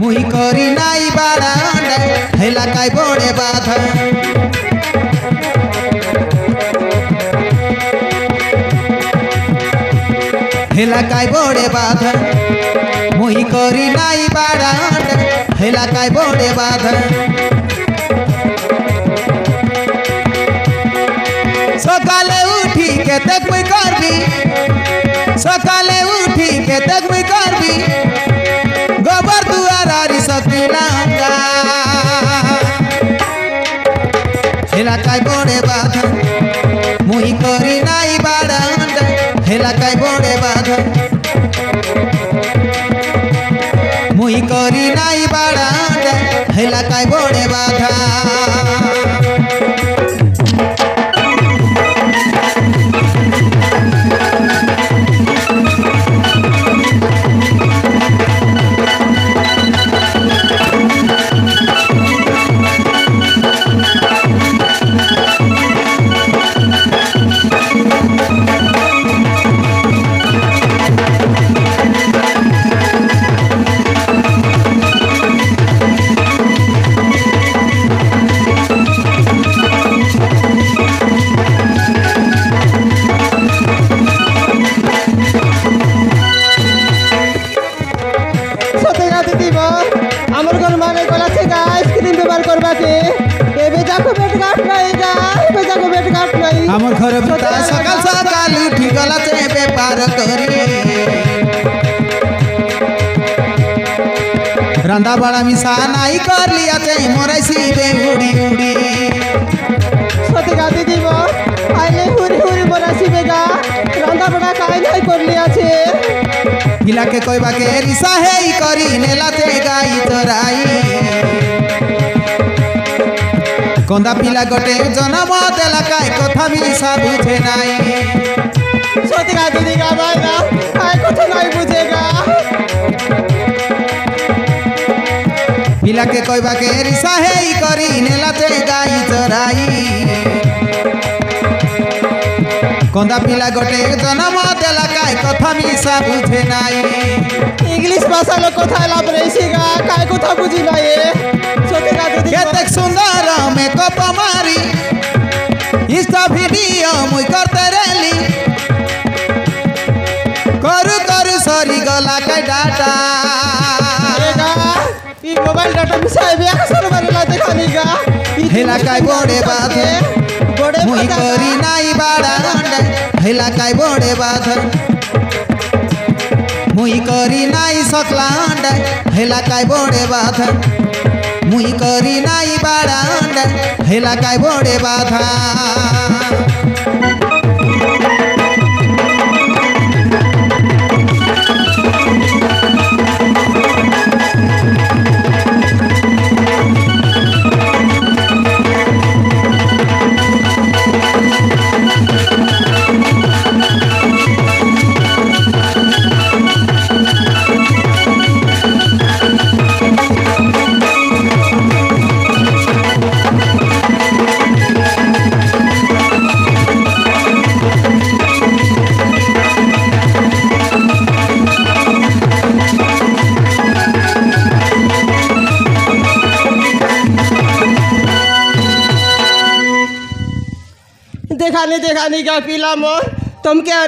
मुई करी नाई बाड़ा हेला काय बड़े बाधा हेला काय बड़े बाधा मुई करी नाई बाड़ा हेला काय बड़े बाधा सकाले उठी के तक मुई करबी सकाले उठी के तक मुई करबी गोबर दुआरारी सकिलांगा हेला काय बड़े बाधा मुई करी नाई बाड़ा हेला काय बड़े बाधा मुई करी नाई बाड़ा हेला काय बड़े बाधा हमर घर बिता सकाल सकाल उठी गला से व्यापार करी रंदा बड़ा मिसा नाई कर लिया चे मोरे सीबे उड़ी उड़ी सतिका दीदी बो आइले हुरी हुरी मोरा सीबेगा रंदा बड़ा काई नहीं कर लिया छे गिला के कोई बाके रिसा है ई करी नेला ते गाई चराई कोंदा पिला गोटे जन्म देला काय कथा मिसा बुझे नाई सतिका दीदी का भाई ना काय कथा नहीं बुझेगा पिला के कोई बाके रिसा है ई करी नेला ते गाई चराई कोंदा पिला गोटे जन्म देला काय कथा मिसा बुझे नाई इंग्लिश भाषा लो कथा लाभ रहीसीगा काय कथा बुझी नाई सतिका दीदी केतेक सुंदर मेकअप मारी इंस्टा वीडियो मुई करते रेली करू करू सरी गला काय डाटा ई मोबाइल डाटा मिसाई बिया कसर बरला देखानीगा हेला काय बड़े बाधा मुई करी नाई बाड़ा हेला काय बड़े बाधा मुई करी नाई सकला हेला काय बड़े बाधा मुई करी नाई बाड़ा हेला काय बड़े बाधा देखानी का पीला मोर तुम क्या